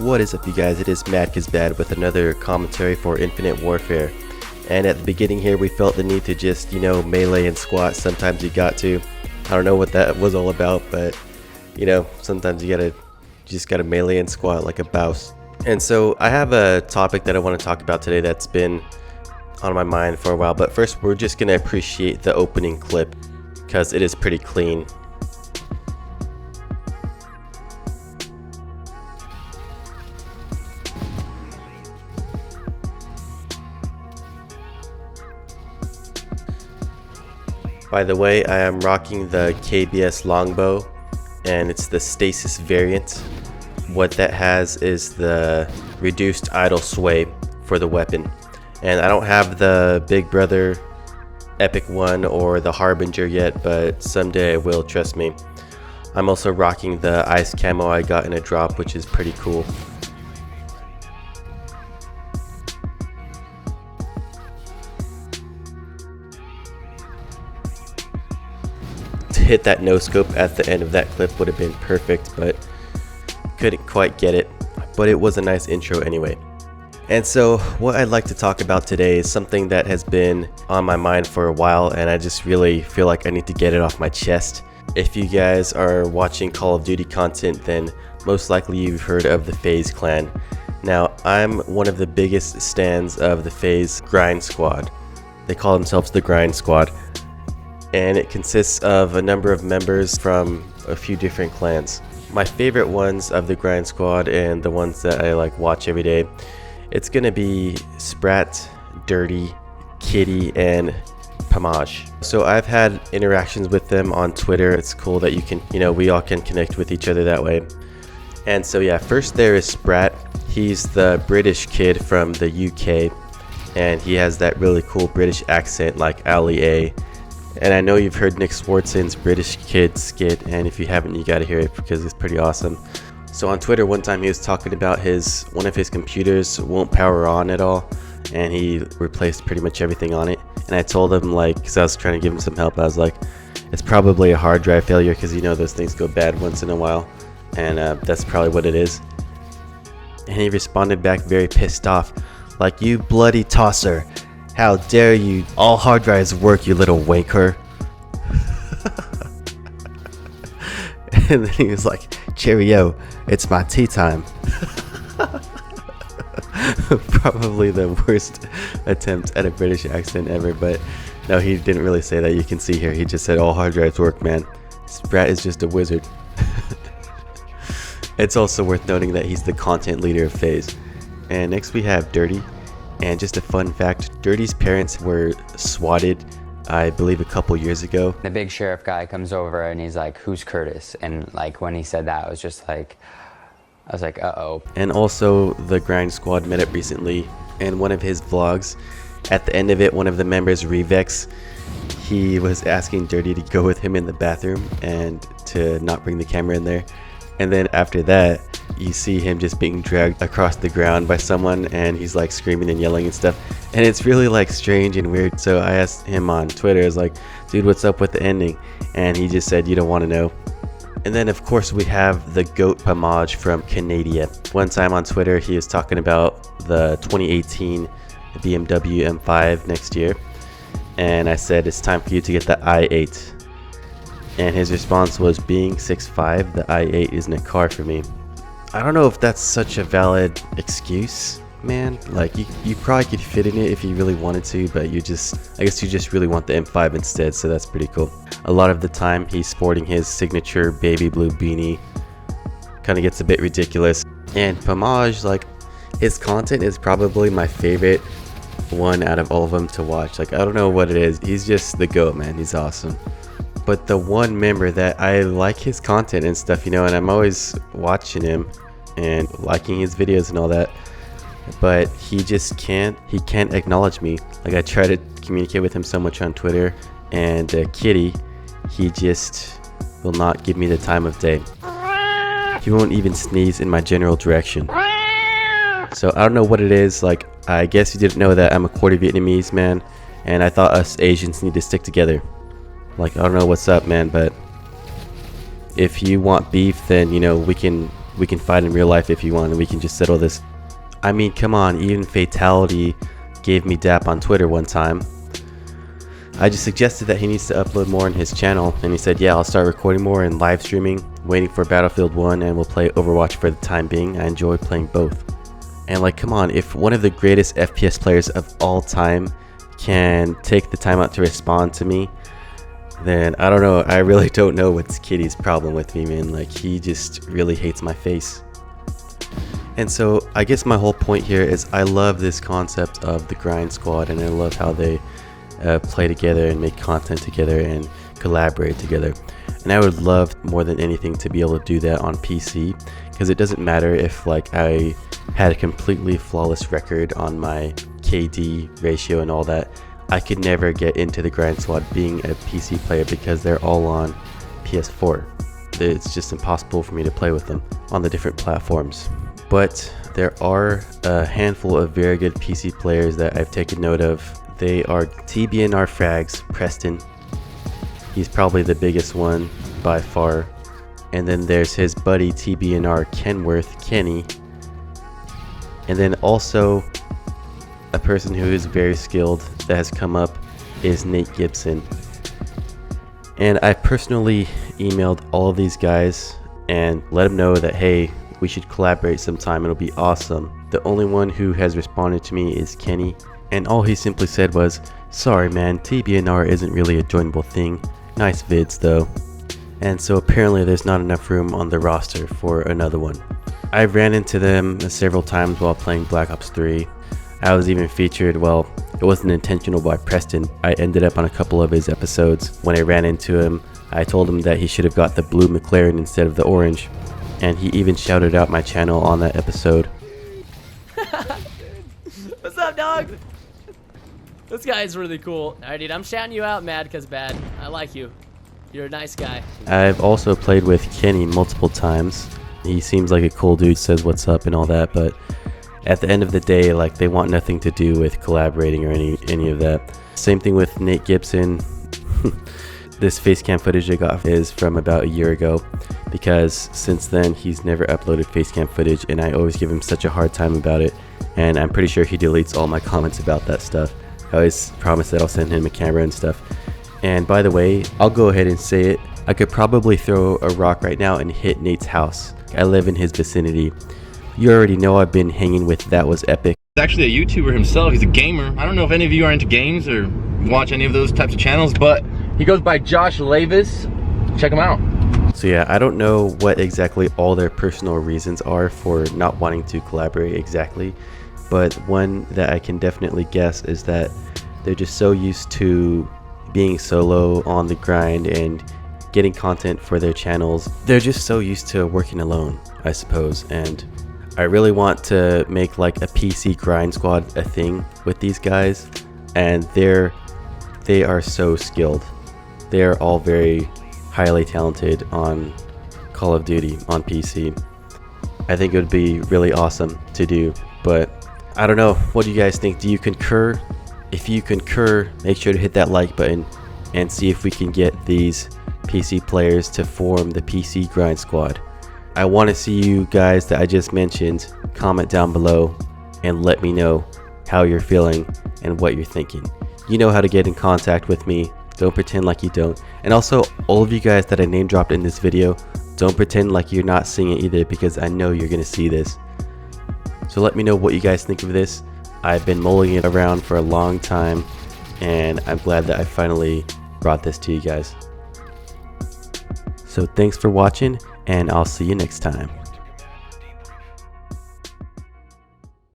What is up, you guys? It is MadKizBad with another commentary for Infinite Warfare. And at the beginning here, we felt the need to just, melee and squat. Sometimes you got to. I don't know what that was all about, but, sometimes you just gotta melee and squat like a bouse. And so I have a topic that I want to talk about today that's been on my mind for a while. But first, we're just gonna appreciate the opening clip because it is pretty clean. By the way, I am rocking the KBS longbow, and it's the Stasis variant. What that has is the reduced idle sway for the weapon. And I don't have the Big Brother Epic one or the Harbinger yet, but someday I will, trust me. I'm also rocking the ice camo I got in a drop, which is pretty cool. To hit that no scope at the end of that clip would have been perfect, but couldn't quite get it. But it was a nice intro anyway. And so what I'd like to talk about today is something that has been on my mind for a while, and I just really feel like I need to get it off my chest. If you guys are watching Call of Duty content, then most likely you've heard of the FaZe clan. Now, I'm one of the biggest stans of the FaZe Grind Squad. They call themselves the Grind Squad. And it consists of a number of members from a few different clans. My favorite ones of the Grind Squad, and the ones that I watch every day, it's gonna be Sprat, Dirty, Kitty, and Pamaj. So I've had interactions with them on Twitter. It's cool that you can, we all can connect with each other that way. And so yeah, first there is Sprat. He's the British kid from the UK, and he has that really cool British accent like Ali A. And I know you've heard Nick Swartzen's British Kid skit, and if you haven't, you gotta hear it because it's pretty awesome. So on Twitter one time he was talking about one of his computers won't power on at all, and he replaced pretty much everything on it. And I told him, because I was trying to give him some help, I was like, it's probably a hard drive failure because those things go bad once in a while, and that's probably what it is. And he responded back very pissed off, like, "You bloody tosser. How dare you? All hard drives work, you little wanker." And then he was like, "Cheerio, it's my tea time." Probably the worst attempt at a British accent ever, but no, he didn't really say that. You can see here, he just said all hard drives work, man. Sprat is just a wizard. It's also worth noting that he's the content leader of FaZe. And next we have Dirty. And just a fun fact, Dirty's parents were swatted, I believe, a couple years ago. The big sheriff guy comes over and he's like, "Who's Curtis?" And when he said that, I was like, uh-oh. And also the Grind Squad met up recently, and one of his vlogs, at the end of it, one of the members, Revex, he was asking Dirty to go with him in the bathroom and to not bring the camera in there. And then after that, you see him just being dragged across the ground by someone, and he's screaming and yelling and stuff. And it's really strange and weird. So I asked him on Twitter, I was like, "Dude, what's up with the ending?" And he just said, "You don't want to know." And then of course we have the GOAT Pamaj from Canada. One time on Twitter, he was talking about the 2018 BMW M5 next year. And I said, "It's time for you to get the i8. And his response was, "Being 6'5", the i8 isn't a car for me." I don't know if that's such a valid excuse, man. You probably could fit in it if you really wanted to, but I guess you just really want the M5 instead, so that's pretty cool. A lot of the time he's sporting his signature baby blue beanie. Kind of gets a bit ridiculous. And Pamaj, his content is probably my favorite one out of all of them to watch. I don't know what it is. He's just the GOAT, man. He's awesome. But the one member that I like his content and stuff, and I'm always watching him and liking his videos and all that, but he can't acknowledge me. I try to communicate with him so much on Twitter, and Kitty, he just will not give me the time of day. He won't even sneeze in my general direction. So I don't know what it is. I guess you didn't know that I'm a quarter Vietnamese, man, and I thought us Asians need to stick together. I don't know what's up, man, but if you want beef, then we can we can fight in real life if you want, and we can just settle this. I mean, come on, even Fatality gave me dap on Twitter one time. I just suggested that he needs to upload more on his channel, and he said, yeah, I'll start recording more and live streaming, waiting for Battlefield 1, and we'll play Overwatch for the time being. I enjoy playing both. And like, come on, if one of the greatest FPS players of all time can take the time out to respond to me, then I don't know, I really don't know what's Kitty's problem with me, man. Like, he just really hates my face. And so I guess my whole point here is I love this concept of the Grind Squad, and I love how they play together and make content together and collaborate together. And I would love more than anything to be able to do that on PC, because it doesn't matter if like I had a completely flawless record on my KD ratio and all that. I could never get into the Grind Squad being a PC player because they're all on PS4. It's just impossible for me to play with them on the different platforms. But there are a handful of very good PC players that I've taken note of. They are TBNR Frags, Preston. He's probably the biggest one by far. And then there's his buddy TBNR Kenworth, Kenny. And then also a person who is very skilled that has come up is Nate Gibson. And I personally emailed all of these guys and let them know that, hey, we should collaborate sometime, it'll be awesome. The only one who has responded to me is Kenny, and all he simply said was, sorry man, TBNR isn't really a joinable thing, nice vids though. And so apparently there's not enough room on the roster for another one. I ran into them several times while playing Black Ops 3. I was even featured, well, it wasn't intentional by Preston. I ended up on a couple of his episodes. When I ran into him, I told him that he should have got the blue McLaren instead of the orange. And he even shouted out my channel on that episode. What's up, dog? This guy is really cool. Alright, dude, I'm shouting you out, mad cause bad. I like you. You're a nice guy. I've also played with Kenny multiple times. He seems like a cool dude, says what's up and all that, but at the end of the day, like, they want nothing to do with collaborating or any of that. Same thing with Nate Gibson. This facecam footage I got is from about a year ago, because since then he's never uploaded facecam footage, and I always give him such a hard time about it, and I'm pretty sure he deletes all my comments about that stuff. I always promise that I'll send him a camera and stuff. And by the way, I'll go ahead and say it, I could probably throw a rock right now and hit Nate's house. I live in his vicinity. You already know I've been hanging with That Was Epic. He's actually a YouTuber himself. He's a gamer. I don't know if any of you are into games or watch any of those types of channels, but he goes by Josh Lavis. Check him out. So yeah, I don't know what exactly all their personal reasons are for not wanting to collaborate exactly, but one that I can definitely guess is that they're just so used to being solo on the grind and getting content for their channels. They're just so used to working alone, I suppose, and I really want to make like a PC Grind Squad a thing with these guys, and they are so skilled. They are all very highly talented on Call of Duty on PC. I think it would be really awesome to do, but I don't know. What do you guys think? Do you concur? If you concur, make sure to hit that like button and see if we can get these PC players to form the PC Grind Squad. I want to see you guys that I just mentioned comment down below and let me know how you're feeling and what you're thinking. You know how to get in contact with me. Don't pretend like you don't. And also, all of you guys that I name dropped in this video, don't pretend like you're not seeing it either, because I know you're going to see this. So let me know what you guys think of this. I've been mulling it around for a long time, and I'm glad that I finally brought this to you guys. So thanks for watching, and I'll see you next time.